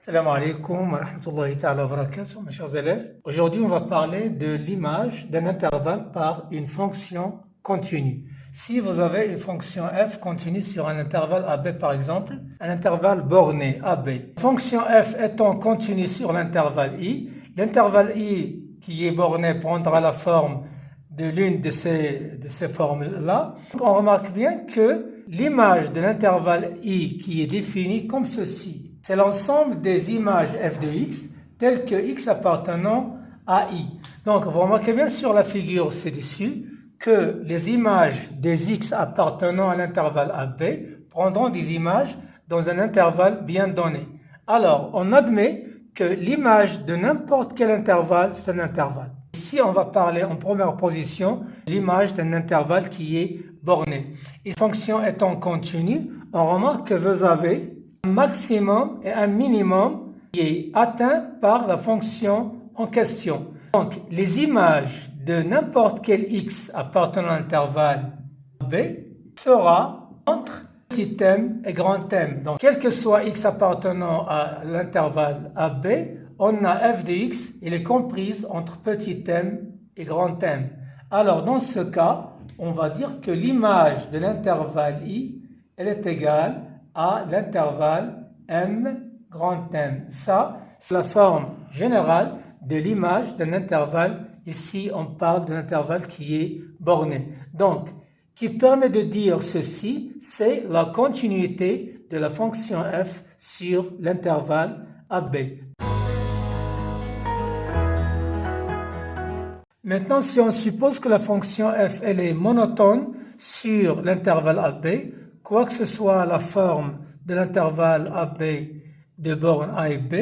Salam alaikum wa rahmatullahi ta'ala wa barakatuh, mes chers élèves. Aujourd'hui, on va parler de l'image d'un intervalle par une fonction continue. Si vous avez une fonction f continue sur un intervalle AB par exemple, un intervalle borné AB. La fonction f étant continue sur l'intervalle i qui est borné prendra la forme de l'une de ces formes-là. On remarque bien que l'image de l'intervalle i qui est définie comme ceci. C'est l'ensemble des images f de x telles que x appartenant à i. Donc, vous remarquez bien sur la figure ci-dessus que les images des x appartenant à l'intervalle AB prendront des images dans un intervalle bien donné. Alors, on admet que l'image de n'importe quel intervalle, c'est un intervalle. Ici, on va parler en première position l'image d'un intervalle qui est borné. Et fonction étant continue, on remarque que vous avez un maximum et un minimum qui est atteint par la fonction en question. Donc, les images de n'importe quel x appartenant à l'intervalle AB sera entre petit m et grand M. Donc, quel que soit x appartenant à l'intervalle AB, on a f de x, il est comprise entre petit m et grand M. Alors, dans ce cas, on va dire que l'image de l'intervalle i, elle est égale à l'intervalle m grand M. Ça, c'est la forme générale de l'image d'un intervalle. Ici, on parle d'un intervalle qui est borné. Donc, qui permet de dire ceci, c'est la continuité de la fonction f sur l'intervalle AB. Maintenant, si on suppose que la fonction f elle est monotone sur l'intervalle AB, quoi que ce soit la forme de l'intervalle AB de borne A et B,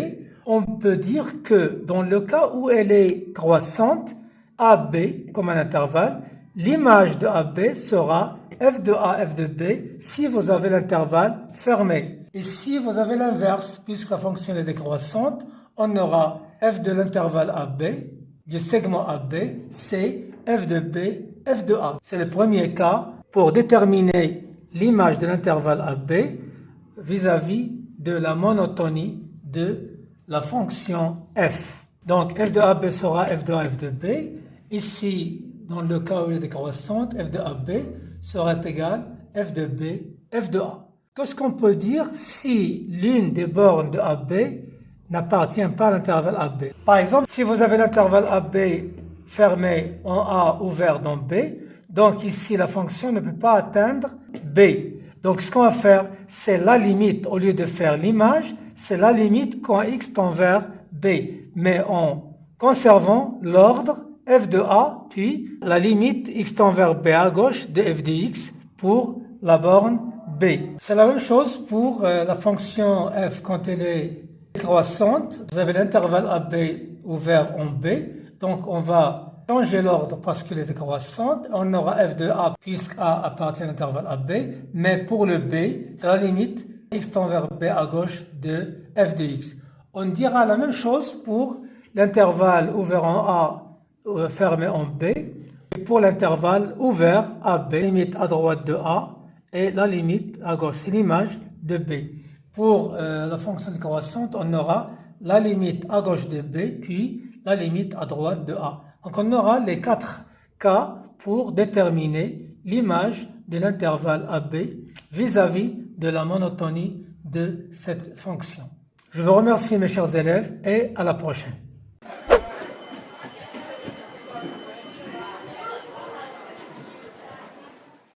on peut dire que dans le cas où elle est croissante, AB comme un intervalle, l'image de AB sera f de A, f de B si vous avez l'intervalle fermé. Et si vous avez l'inverse, puisque la fonction est décroissante, on aura f de l'intervalle AB, du segment AB, c'est f de B, f de A. C'est le premier cas pour déterminer l'image de l'intervalle AB vis-à-vis de la monotonie de la fonction f. Donc, f de AB sera f de A, f de B. Ici, dans le cas où elle est décroissante, f de AB sera égal f de B, f de A. Qu'est-ce qu'on peut dire si l'une des bornes de AB n'appartient pas à l'intervalle AB? Par exemple, si vous avez l'intervalle AB fermé en A, ouvert dans B, donc ici, la fonction ne peut pas atteindre B. Donc, ce qu'on va faire, c'est la limite, au lieu de faire l'image, c'est la limite quand x tend vers B, mais en conservant l'ordre f de A, puis la limite x tend vers B à gauche de f de x pour la borne B. C'est la même chose pour la fonction f quand elle est croissante. Vous avez l'intervalle AB ouvert en B, donc on va changer l'ordre parce qu'elle est décroissante. On aura f de A puisque A appartient à l'intervalle AB, mais pour le B, c'est la limite x tend vers B à gauche de f de x. On dira la même chose pour l'intervalle ouvert en A, fermé en B, et pour l'intervalle ouvert AB, limite à droite de A et la limite à gauche, c'est l'image de B. Pour la fonction décroissante, on aura la limite à gauche de B, puis la limite à droite de A. Donc on aura les 4 cas pour déterminer l'image de l'intervalle AB vis-à-vis de la monotonie de cette fonction. Je vous remercie mes chers élèves et à la prochaine.